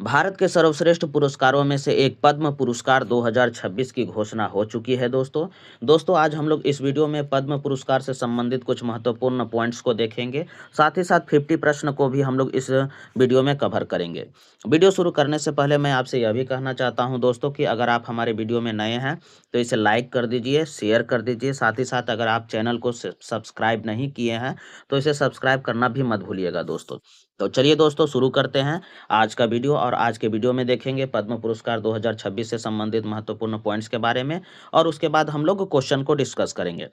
भारत के सर्वश्रेष्ठ पुरस्कारों में से एक पद्म पुरस्कार 2026 की घोषणा हो चुकी है दोस्तों आज हम लोग इस वीडियो में पद्म पुरस्कार से संबंधित कुछ महत्वपूर्ण पॉइंट्स को देखेंगे। साथ ही साथ 50 प्रश्न को भी हम लोग इस वीडियो में कवर करेंगे। वीडियो शुरू करने से पहले मैं आपसे यह भी कहना चाहता हूं दोस्तों कि अगर आप हमारे वीडियो में नए हैं तो इसे लाइक कर दीजिए, शेयर कर दीजिए। साथ ही साथ अगर आप चैनल को सब्सक्राइब नहीं किए हैं तो इसे सब्सक्राइब करना भी मत भूलिएगा दोस्तों। तो चलिए दोस्तों शुरू करते हैं आज का वीडियो। और आज के वीडियो में देखेंगे पद्म पुरस्कार 2026 से संबंधित महत्वपूर्ण पॉइंट्स के बारे में, और उसके बाद हम लोग क्वेश्चन को डिस्कस करेंगे।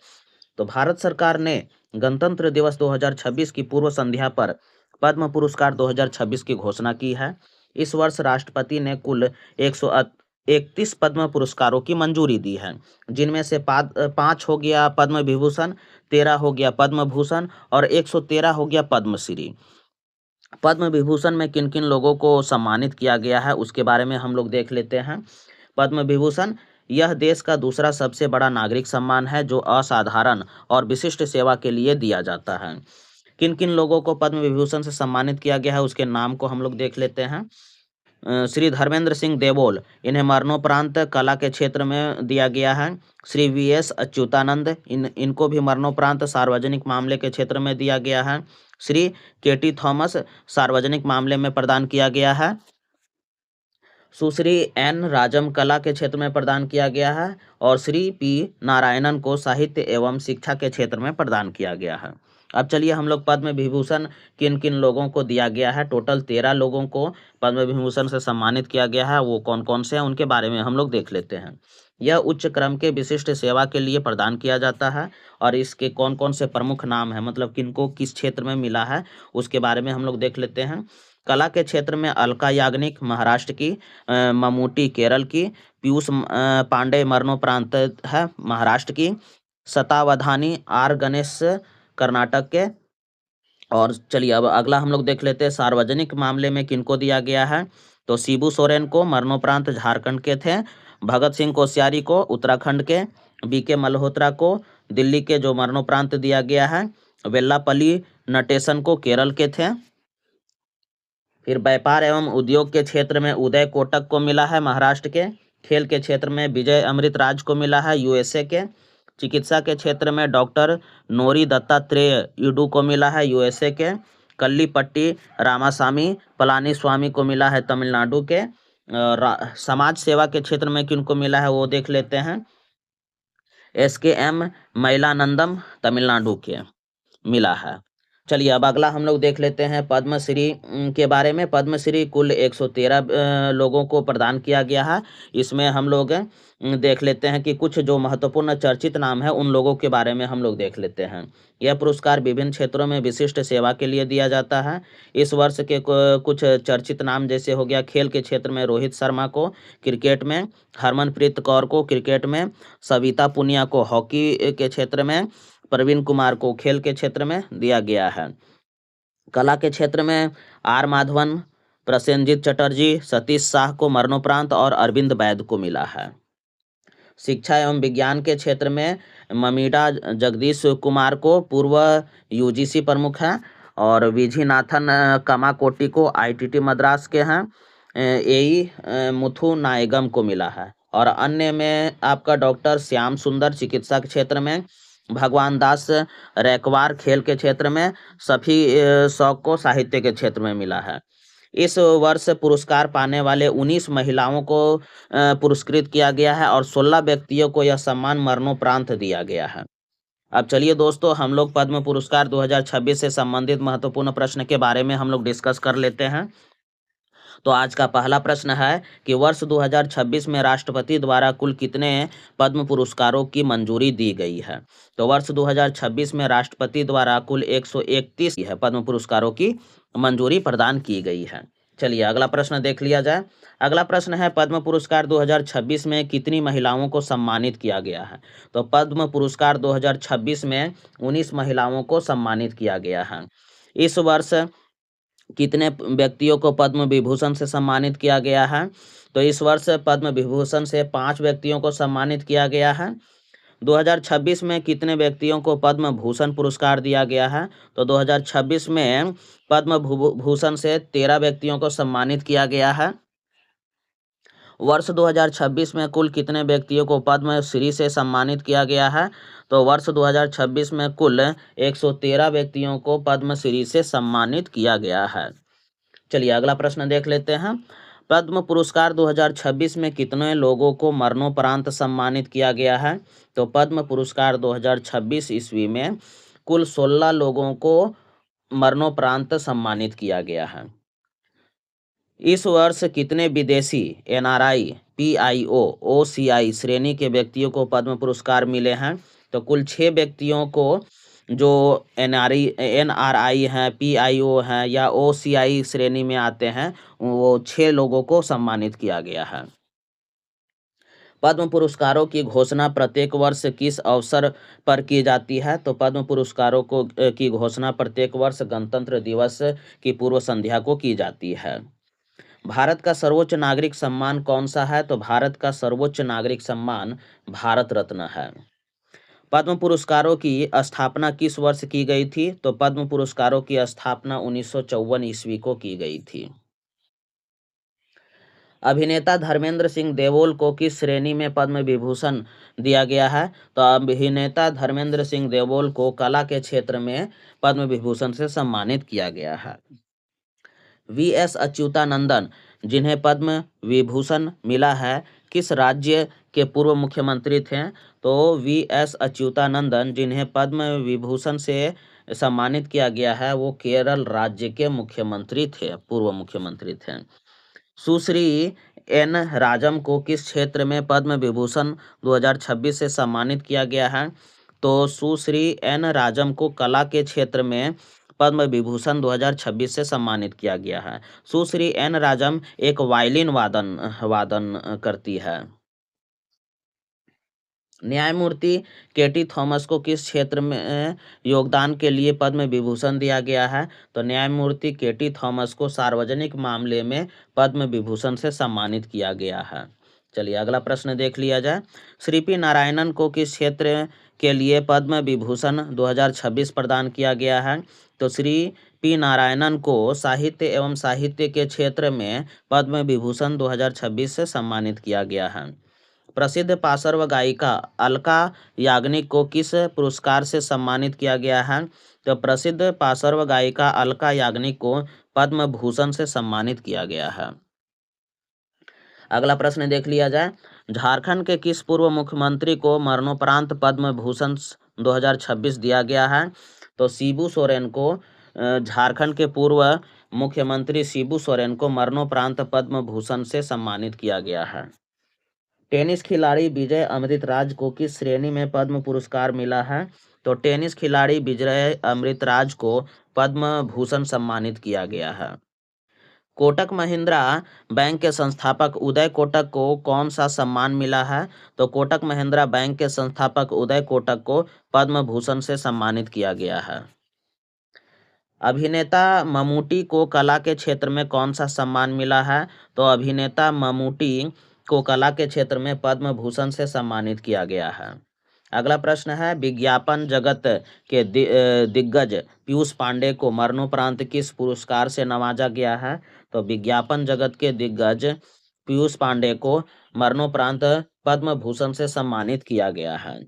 तो भारत सरकार ने गणतंत्र दिवस 2026 की पूर्व संध्या पर पद्म पुरस्कार 2026 की घोषणा की है। इस वर्ष राष्ट्रपति ने कुल 131 पद्म पुरस्कारों की मंजूरी दी है, जिनमें से 5 हो गया पद्म विभूषण, 13 हो गया पद्म भूषण और 113 हो गया पद्मश्री। पद्म विभूषण में किन किन लोगों को सम्मानित किया गया है उसके बारे में हम लोग देख लेते हैं। पद्म विभूषण यह देश का दूसरा सबसे बड़ा नागरिक सम्मान है जो असाधारण और विशिष्ट सेवा के लिए दिया जाता है। किन किन लोगों को पद्म विभूषण से सम्मानित किया गया है उसके नाम को हम लोग देख लेते हैं। श्री धर्मेंद्र सिंह देवोल, इन्हें मरणोपरांत कला के क्षेत्र में दिया गया है। श्री वी.एस. अच्युतानंद, इनको भी मरणोपरांत सार्वजनिक मामले के क्षेत्र में दिया गया है। श्री के.टी. थॉमस, सार्वजनिक मामले में प्रदान किया गया है। सुश्री एन. राजम, कला के क्षेत्र में प्रदान किया गया है। और श्री पी. नारायणन को साहित्य एवं शिक्षा के क्षेत्र में प्रदान किया गया है। अब चलिए हम लोग पद्म विभूषण किन किन लोगों को दिया गया है। टोटल 13 लोगों को पद्म विभूषण से सम्मानित किया गया है। वो कौन कौन से हैं उनके बारे में हम लोग देख लेते हैं। यह उच्च क्रम के विशिष्ट सेवा के लिए प्रदान किया जाता है। और इसके कौन कौन से प्रमुख नाम हैं, मतलब किनको किस क्षेत्र में मिला है उसके बारे में हम लोग देख लेते हैं। कला के क्षेत्र में अलका याग्निक महाराष्ट्र की, ममूटी केरल की, पीयूष पांडे मरणोपरांत है महाराष्ट्र की, शतावधानी आर गणेश कर्नाटक के। और चलिए अब अगला हम लोग देख लेते हैं सार्वजनिक मामले में किनको दिया गया है। तो शिबू सोरेन को मरणोपरांत झारखंड के थे। भगत सिंह कोश्यारी को उत्तराखंड के। बी.के. मल्होत्रा को दिल्ली के जो मरणोपरांत दिया गया है। वेल्लापल्ली नटेशन को केरल के थे। फिर व्यापार एवं उद्योग के क्षेत्र में उदय कोटक को मिला है महाराष्ट्र के। खेल के क्षेत्र में विजय अमृतराज को मिला है यूएसए के। चिकित्सा के क्षेत्र में डॉक्टर नोरी दत्तात्रेय युडू को मिला है यूएसए के। कल्लीपट्टी रामासामी पलानीस्वामी को मिला है तमिलनाडु के। समाज सेवा के क्षेत्र में किनको मिला है वो देख लेते हैं। एस.के.एम. मइलानंदम तमिलनाडु के मिला है। चलिए अब अगला हम लोग देख लेते हैं पद्मश्री के बारे में। पद्मश्री कुल 113 लोगों को प्रदान किया गया है। इसमें हम लोग देख लेते हैं कि कुछ जो महत्वपूर्ण चर्चित नाम है उन लोगों के बारे में हम लोग देख लेते हैं। यह पुरस्कार विभिन्न क्षेत्रों में विशिष्ट सेवा के लिए दिया जाता है। इस वर्ष के कुछ चर्चित नाम जैसे हो गया खेल के क्षेत्र में रोहित शर्मा को, क्रिकेट में हरमनप्रीत कौर को, क्रिकेट में सविता पुनिया को, हॉकी के क्षेत्र में प्रवीण कुमार को खेल के क्षेत्र में दिया गया है। कला के क्षेत्र में आर माधवन, प्रसेनजीत चटर्जी, सतीश शाह को मरणोपरांत और अरविंद वैद को मिला है। शिक्षा एवं विज्ञान के क्षेत्र में ममिडा जगदीश कुमार को, पूर्व यूजीसी प्रमुख हैं। और विझीनाथन कामाकोटी को आईटीटी मद्रास के हैं। एई मुथु नायगम को मिला है। और अन्य में आपका डॉक्टर श्याम सुंदर चिकित्सा के क्षेत्र में, भगवान दास रैकवार खेल के क्षेत्र में, सफी शौक को साहित्य के क्षेत्र में मिला है। इस वर्ष पुरस्कार पाने वाले 19 महिलाओं को पुरस्कृत किया गया है और 16 व्यक्तियों को यह सम्मान मरणोपरांत दिया गया है। अब चलिए दोस्तों हम लोग पद्म पुरस्कार 2026 से संबंधित महत्वपूर्ण प्रश्न के बारे में हम लोग डिस्कस कर लेते हैं। तो आज का पहला प्रश्न है कि वर्ष 2026 में राष्ट्रपति द्वारा कुल कितने पद्म पुरस्कारों की मंजूरी दी गई है। तो वर्ष 2026 में राष्ट्रपति द्वारा कुल 131 है पद्म पुरस्कारों की मंजूरी प्रदान की गई है। चलिए अगला प्रश्न देख लिया जाए। अगला प्रश्न है पद्म पुरस्कार 2026 में कितनी महिलाओं को सम्मानित किया गया है। तो पद्म पुरस्कार 2026 में 19 महिलाओं को सम्मानित किया गया है। इस वर्ष कितने व्यक्तियों को पद्म विभूषण से सम्मानित किया गया है। तो इस वर्ष पद्म विभूषण से 5 व्यक्तियों को सम्मानित किया गया है। 2026 में कितने व्यक्तियों को पद्म भूषण पुरस्कार दिया गया है? तो 2026 में पद्म भूषण से 13 व्यक्तियों को सम्मानित किया गया है। वर्ष 2026 में कुल कितने व्यक्तियों को पद्म श्री से सम्मानित किया गया है? तो वर्ष 2026 में कुल 113 व्यक्तियों को पद्म श्री से सम्मानित किया गया है। चलिए अगला प्रश्न देख लेते हैं। पद्म पुरस्कार 2026 में कितने लोगों को मरणोपरांत सम्मानित किया गया है? तो पद्म पुरस्कार 2026 ईस्वी में कुल 16 लोगों को मरणोपरांत सम्मानित किया गया है। इस वर्ष कितने विदेशी एनआरआई, पीआईओ, ओसीआई श्रेणी के व्यक्तियों को पद्म पुरस्कार मिले हैं? तो कुल 6 व्यक्तियों को जो एनआरआई हैं, पीआईओ हैं या ओसीआई श्रेणी में आते हैं, वो 6 लोगों को सम्मानित किया गया है। पद्म पुरस्कारों की घोषणा प्रत्येक वर्ष किस अवसर पर की जाती है? तो पद्म पुरस्कारों की घोषणा प्रत्येक वर्ष गणतंत्र दिवस की पूर्व संध्या को की जाती है। भारत का सर्वोच्च नागरिक सम्मान कौन सा है? तो भारत का सर्वोच्च नागरिक सम्मान भारत रत्न है। पद्म पुरस्कारों की स्थापना किस वर्ष की गई थी? तो पद्म पुरस्कारों की स्थापना 1954 ईस्वी को की गई थी। अभिनेता धर्मेंद्र सिंह देओल को किस श्रेणी में पद्म विभूषण दिया गया है? तो अभिनेता धर्मेंद्र सिंह देओल को कला के क्षेत्र में पद्म विभूषण से सम्मानित किया गया है। वी.एस. अच्युतानंदन, जिन्हें पद्म विभूषण मिला है, किस राज्य के पूर्व मुख्यमंत्री थे? तो वी.एस. अच्युतानंदन, जिन्हें पद्म विभूषण से सम्मानित किया गया है, वो केरल राज्य के मुख्यमंत्री थे, पूर्व मुख्यमंत्री थे। सुश्री एन राजम को किस क्षेत्र में पद्म विभूषण 2026 से सम्मानित किया गया है? तो सुश्री एन राजम को कला के क्षेत्र में पद्म विभूषण 2026 से सम्मानित किया गया है। सुश्री एन राजम एक वायलिन वादन करती है। न्यायमूर्ति केटी थॉमस को किस क्षेत्र में योगदान के लिए पद्म विभूषण दिया गया है? तो न्यायमूर्ति केटी थॉमस को सार्वजनिक मामले में पद्म विभूषण से सम्मानित किया गया है। चलिए अगला प्रश्न देख लिया जाए। श्री पी नारायणन को किस क्षेत्र के लिए पद्म विभूषण 2026 प्रदान किया गया है? तो श्री पी नारायणन को साहित्य एवं साहित्य के क्षेत्र में पद्म विभूषण 2026 से सम्मानित किया गया है। प्रसिद्ध पार्श्व गायिका अलका याग्निक को किस पुरस्कार से सम्मानित किया गया है? तो प्रसिद्ध पार्श्व गायिका अलका याग्निक को पद्म भूषण से सम्मानित किया गया है। अगला प्रश्न देख लिया जाए। झारखंड के किस पूर्व मुख्यमंत्री को मरणोपरांत पद्म भूषण 2026 दिया गया है? तो शिबू सोरेन को झारखंड के पूर्व मुख्यमंत्री शिबू सोरेन को मरणोपरांत पद्म भूषण से सम्मानित किया गया है। टेनिस खिलाड़ी विजय अमृतराज को किस श्रेणी में पद्म पुरस्कार मिला है? तो टेनिस खिलाड़ी विजय अमृतराज को पद्म भूषण सम्मानित किया गया है। कोटक महिंद्रा बैंक के संस्थापक उदय कोटक को कौन सा सम्मान मिला है? तो कोटक महिंद्रा बैंक के संस्थापक उदय कोटक को पद्म भूषण से सम्मानित किया गया है। अभिनेता ममूटी को कला के क्षेत्र में कौन सा सम्मान मिला है? तो अभिनेता ममूटी को कला के क्षेत्र में पद्म भूषण से सम्मानित किया गया है। अगला प्रश्न है, विज्ञापन जगत के दिग्गज पीयूष पांडे को मरणोपरांत किस पुरस्कार से नवाजा गया है? तो विज्ञापन जगत के दिग्गज पीयूष पांडे को मरणोपरांत पद्म भूषण से सम्मानित किया गया है।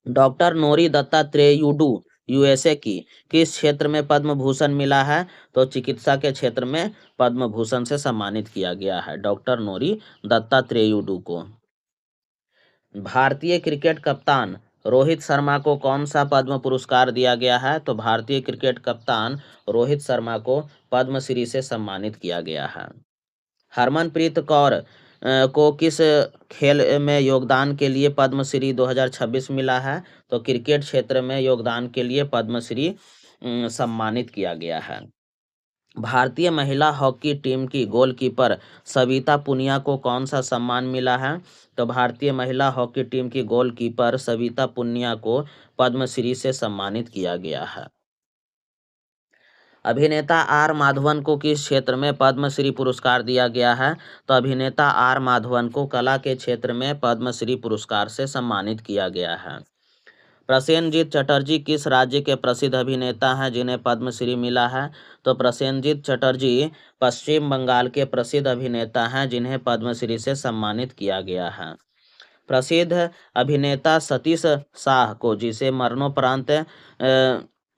डॉक्टर नोरी दत्तात्रेयुडू यूएसए की किस क्षेत्र में पद्म भूषण मिला है? तो चिकित्सा के क्षेत्र में पद्म भूषण से सम्मानित किया गया है डॉक्टर नोरी दत्तात्रेयुडू को। भारतीय क्रिकेट कप्तान रोहित शर्मा को कौन सा पद्म पुरस्कार दिया गया है? तो भारतीय क्रिकेट कप्तान रोहित शर्मा को पद्मश्री से सम्मानित किया गया है। हरमनप्रीत कौर को किस खेल में योगदान के लिए पद्मश्री 2026 मिला है? तो क्रिकेट क्षेत्र में योगदान के लिए पद्मश्री सम्मानित किया गया है। भारतीय महिला हॉकी टीम की गोलकीपर सविता पुनिया को कौन सा सम्मान मिला है? तो भारतीय महिला हॉकी टीम की गोलकीपर सविता पुनिया को पद्मश्री से सम्मानित किया गया है। अभिनेता आर माधवन को किस क्षेत्र में पद्मश्री पुरस्कार दिया गया है? तो अभिनेता आर माधवन को कला के क्षेत्र में पद्मश्री पुरस्कार से सम्मानित किया गया है। प्रसेनजीत चटर्जी किस राज्य के प्रसिद्ध अभिनेता हैं जिन्हें पद्मश्री मिला है? तो प्रसेनजीत चटर्जी पश्चिम बंगाल के प्रसिद्ध अभिनेता हैं जिन्हें पद्मश्री से सम्मानित किया गया है। प्रसिद्ध अभिनेता सतीश शाह को जिसे मरणोपरांत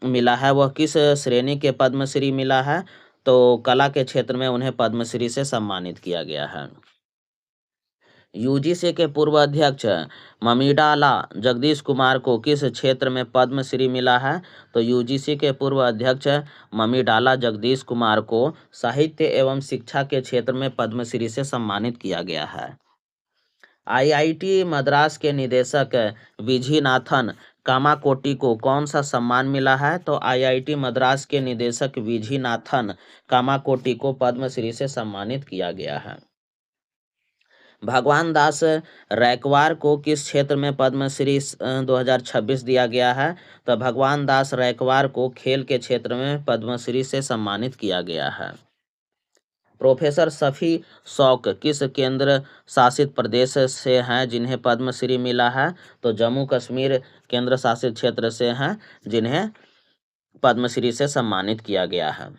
मिला है वह किस श्रेणी के पद्मश्री मिला है? तो कला के क्षेत्र में उन्हें पद्मश्री से सम्मानित किया गया है। यूजीसी के पूर्व अध्यक्ष ममिडाला जगदीश कुमार को किस क्षेत्र में पद्मश्री मिला है? तो यूजीसी के पूर्व अध्यक्ष ममिडाला जगदीश कुमार को साहित्य एवं शिक्षा के क्षेत्र में पद्मश्री से सम्मानित किया गया है। आईआईटी मद्रास के निदेशक विझीनाथन कामाकोटी को कौन सा सम्मान मिला है? तो आईआईटी मद्रास के निदेशक विझीनाथन कामाकोटी को पद्मश्री से सम्मानित किया गया है। भगवान दास रैकवार को किस क्षेत्र में पद्मश्री 2026 दिया गया है? तो भगवान दास रैकवार को खेल के क्षेत्र में पद्मश्री से सम्मानित किया गया है। प्रोफेसर शफी शौक किस केंद्र शासित प्रदेश से हैं जिन्हें पद्मश्री मिला है? तो जम्मू कश्मीर केंद्र शासित क्षेत्र से हैं जिन्हें पद्मश्री से सम्मानित किया गया है।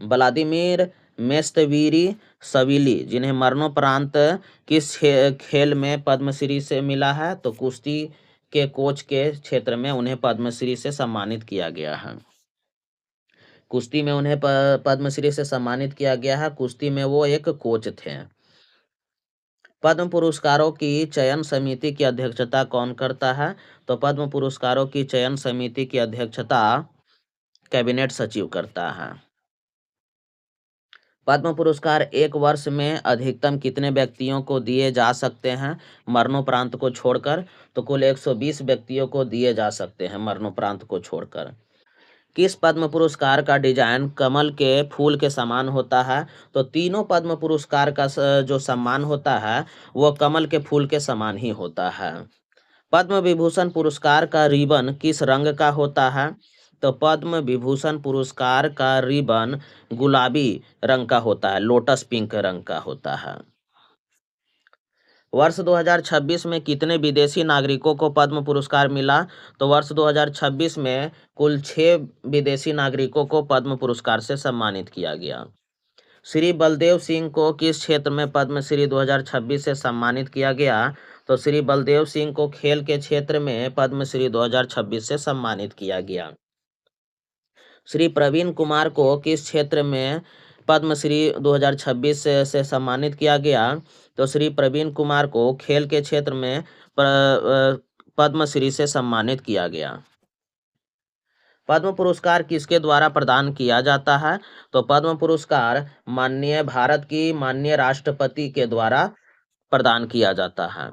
व्लादिमीर मेस्तवीरी सविली जिन्हें मरणोपरांत किस खेल में पद्मश्री से मिला है? तो कुश्ती के कोच के क्षेत्र में उन्हें पद्मश्री से सम्मानित किया गया है। कुश्ती में उन्हें पद्मश्री से सम्मानित किया गया है। कुश्ती में वो एक कोच थे। पद्म पुरस्कारों की चयन समिति की अध्यक्षता कौन करता है? तो पद्म पुरस्कारों की चयन समिति की अध्यक्षता कैबिनेट सचिव करता है। पद्म पुरस्कार एक वर्ष में अधिकतम कितने व्यक्तियों को दिए जा सकते हैं मरणोपरांत को छोड़कर? तो कुल 120 व्यक्तियों को दिए जा सकते हैं मरणोपरांत को छोड़कर। किस पद्म पुरस्कार का डिजाइन कमल के फूल के समान होता है? तो तीनों पद्म पुरस्कार का जो सम्मान होता है वह कमल के फूल के समान ही होता है। पद्म विभूषण पुरस्कार का रिबन किस रंग का होता है? तो पद्म विभूषण पुरस्कार का रिबन गुलाबी रंग का होता है, लोटस पिंक रंग का होता है। वर्ष 2026 में कितने विदेशी नागरिकों को पद्म पुरस्कार मिला? तो वर्ष 2026 में कुल 6 विदेशी नागरिकों को पद्म पुरस्कार से सम्मानित किया गया। श्री बलदेव सिंह को किस क्षेत्र में पद्मश्री 2026 से सम्मानित किया गया? तो श्री बलदेव सिंह को खेल के क्षेत्र में पद्मश्री 2026 से सम्मानित किया गया। श्री प्रवीण कुमार को किस क्षेत्र में पद्मश्री 2026 से सम्मानित किया गया? तो श्री प्रवीण कुमार को खेल के क्षेत्र में पद्मश्री से सम्मानित किया गया। पद्म पुरस्कार किसके द्वारा प्रदान किया जाता है? तो पद्म पुरस्कार माननीय भारत की माननीय राष्ट्रपति के द्वारा प्रदान किया जाता है।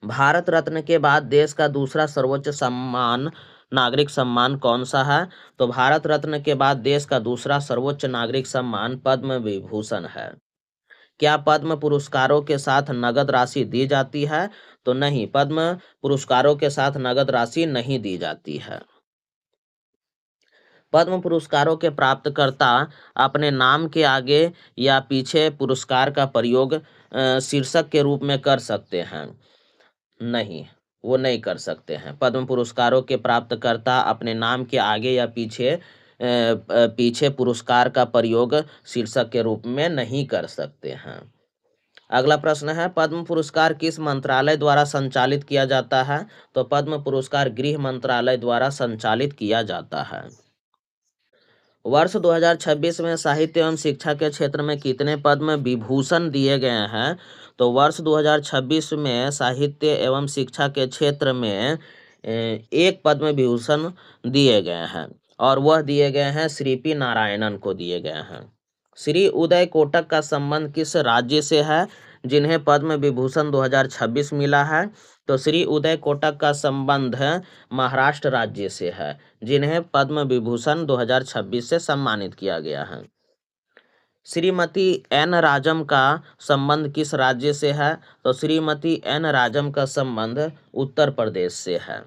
भारत रत्न के बाद देश का दूसरा सर्वोच्च सम्मान नागरिक सम्मान कौन सा है? तो भारत रत्न के बाद देश का दूसरा सर्वोच्च नागरिक सम्मान पद्म विभूषण है। क्या पद्म पुरस्कारों के साथ नगद राशि दी जाती है? तो नहीं, पद्म पुरस्कारों के साथ नगद राशि नहीं दी जाती है। पद्म पुरस्कारों के प्राप्तकर्ता अपने नाम के आगे या पीछे पुरस्कार का प्रयोग शीर्षक के रूप में कर सकते हैं? नहीं, वो नहीं कर सकते हैं। पद्म पुरस्कारों के प्राप्तकर्ता अपने नाम के आगे या पीछे पुरस्कार का प्रयोग शीर्षक के रूप में नहीं कर सकते हैं। अगला प्रश्न है, पद्म पुरस्कार किस मंत्रालय द्वारा संचालित किया जाता है? तो पद्म पुरस्कार गृह मंत्रालय द्वारा संचालित किया जाता है। वर्ष 2026 में साहित्य एवं शिक्षा के क्षेत्र में कितने पद्म विभूषण दिए गए हैं? तो वर्ष 2026 में साहित्य एवं शिक्षा के क्षेत्र में एक पद्म विभूषण दिए गए हैं और वह दिए गए हैं श्री पी नारायणन को दिए गए हैं। श्री उदय कोटक का संबंध किस राज्य से है जिन्हें पद्म विभूषण 2026 मिला है? तो श्री उदय कोटक का संबंध महाराष्ट्र राज्य से है जिन्हें पद्म विभूषण 2026 से सम्मानित किया गया है। श्रीमती एन राजम का संबंध किस राज्य से है? तो श्रीमती एन राजम का संबंध उत्तर प्रदेश से है।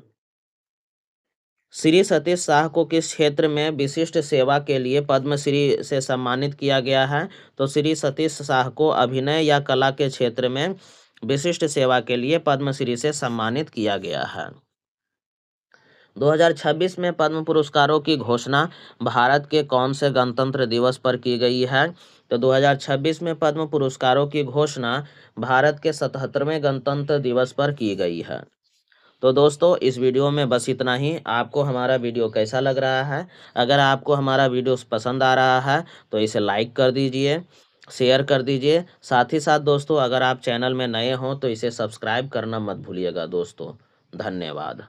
श्री सतीश शाह को किस क्षेत्र में विशिष्ट सेवा के लिए पद्मश्री से सम्मानित किया गया है? तो श्री सतीश शाह को अभिनय या कला के क्षेत्र में विशिष्ट सेवा के लिए पद्मश्री से सम्मानित किया गया है। 2026 में पद्म पुरस्कारों की घोषणा भारत के कौन से गणतंत्र दिवस पर की गई है? तो 2026 में पद्म पुरस्कारों की घोषणा भारत के 77वें गणतंत्र दिवस पर की गई है। तो दोस्तों इस वीडियो में बस इतना ही। आपको हमारा वीडियो कैसा लग रहा है? अगर आपको हमारा वीडियो पसंद आ रहा है तो इसे लाइक कर दीजिए, शेयर कर दीजिए। साथ ही साथ दोस्तों अगर आप चैनल में नए हों तो इसे सब्सक्राइब करना मत भूलिएगा दोस्तों। धन्यवाद।